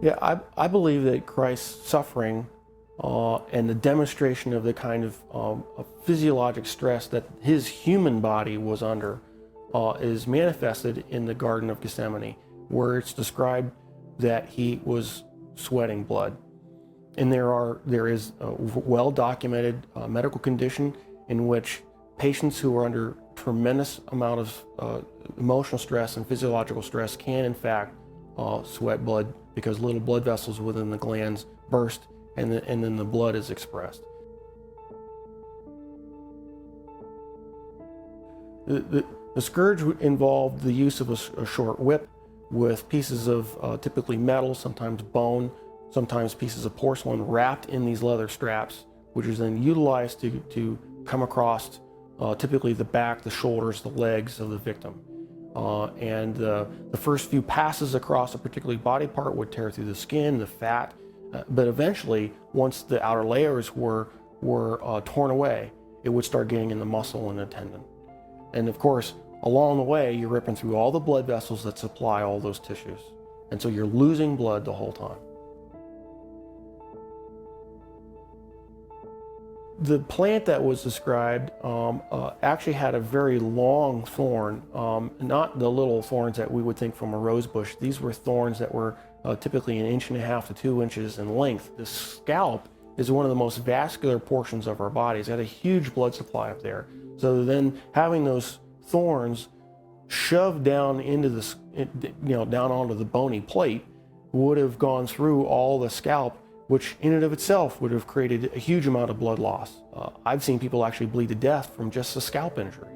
Yeah, I believe that Christ's suffering and the demonstration of the kind of physiologic stress that his human body was under is manifested in the Garden of Gethsemane, where it's described that he was sweating blood. And there is a well-documented medical condition in which patients who are under tremendous amount of emotional stress and physiological stress can in fact sweat blood, because little blood vessels within the glands burst and then the blood is expressed. The scourge involved the use of a short whip with pieces of typically metal, sometimes bone, sometimes pieces of porcelain wrapped in these leather straps, which is then utilized to come across typically the back, the shoulders, the legs of the victim. And the first few passes across a particular body part would tear through the skin, the fat, but eventually, once the outer layers were torn away, it would start getting in the muscle and the tendon. And of course, along the way, you're ripping through all the blood vessels that supply all those tissues. And so you're losing blood the whole time. The plant that was described actually had a very long thorn, not the little thorns that we would think from a rose bush. These were thorns that were typically 1.5 to 2 inches in length. The scalp is one of the most vascular portions of our bodies. It had a huge blood supply up there. So then having those thorns shoved down into the, down onto the bony plate would have gone through all the scalp, which in and of itself would have created a huge amount of blood loss. I've seen people actually bleed to death from just a scalp injury.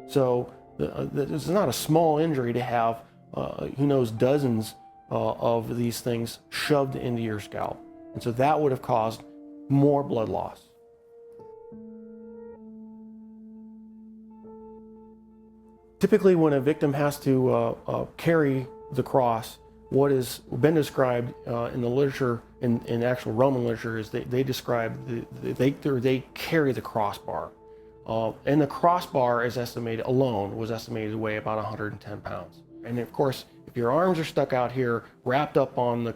So it's not a small injury to have, who knows, dozens of these things shoved into your scalp. And so that would have caused more blood loss. Typically when a victim has to carry the cross, what has been described in the literature, in actual Roman literature, is they describe, they carry the crossbar. And the crossbar is estimated, alone, was estimated to weigh about 110 pounds. And of course, if your arms are stuck out here, wrapped up on the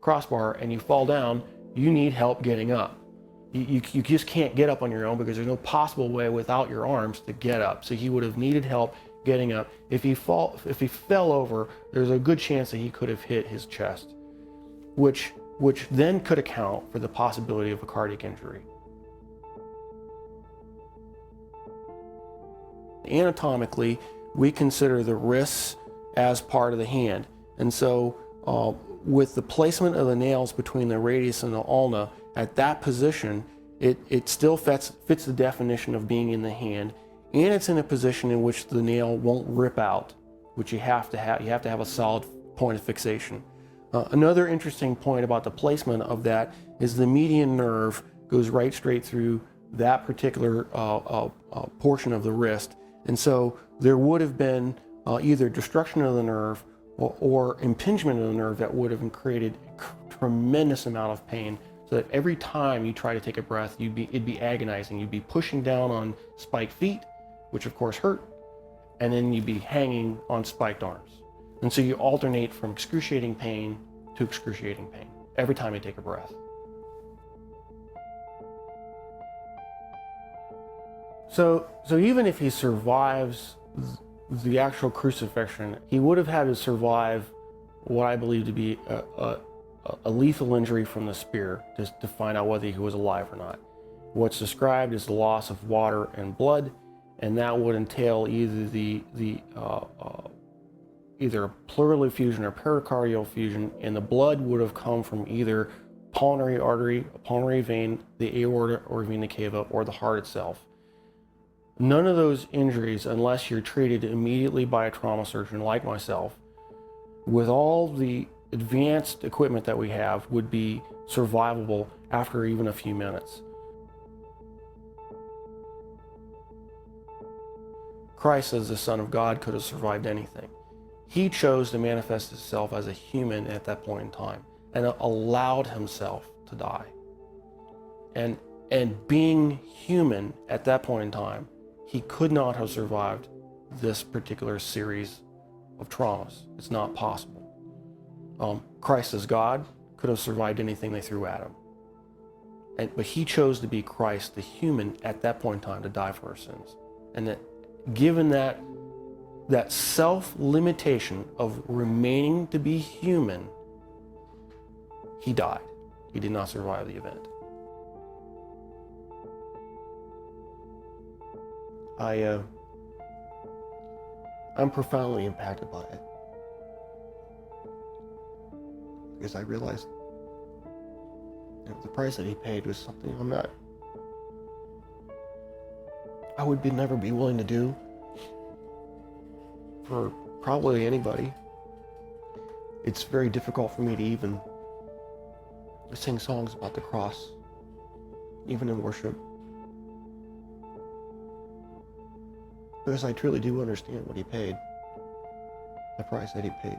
crossbar, and you fall down, you need help getting up. You just can't get up on your own, because there's no possible way without your arms to get up. So he would have needed help getting up. If he fell over, there's a good chance that he could have hit his chest, which then could account for the possibility of a cardiac injury. Anatomically, we consider the wrists as part of the hand. And so with the placement of the nails between the radius and the ulna, at that position, it still fits the definition of being in the hand, and it's in a position in which the nail won't rip out, which you have to have a solid point of fixation. Another interesting point about the placement of that is the median nerve goes right straight through that particular portion of the wrist. And so there would have been either destruction of the nerve or impingement of the nerve that would have created a tremendous amount of pain, so that every time you try to take a breath, it'd be agonizing. You'd be pushing down on spiked feet, which of course hurt, and then you'd be hanging on spiked arms. And so you alternate from excruciating pain to excruciating pain every time you take a breath. So even if he survives the actual crucifixion, he would have had to survive what I believe to be a lethal injury from the spear to find out whether he was alive or not. What's described is the loss of water and blood, and that would entail either either pleural effusion or pericardial effusion, and the blood would have come from either pulmonary artery, pulmonary vein, the aorta or vena cava, or the heart itself. None of those injuries, unless you're treated immediately by a trauma surgeon like myself, with all the advanced equipment that we have, would be survivable after even a few minutes. Christ, as the Son of God, could have survived anything. He chose to manifest himself as a human at that point in time and allowed himself to die. And being human at that point in time, he could not have survived this particular series of traumas. It's not possible. Christ as God could have survived anything they threw at him. But he chose to be Christ, the human, at that point in time to die for our sins. And that given that self-limitation of remaining to be human, he died. He did not survive the event. I'm profoundly impacted by it. Because I realized the price that he paid was something I would never be willing to do for probably anybody. It's very difficult for me to even sing songs about the cross, even in worship. Because I truly do understand what he paid, the price that he paid.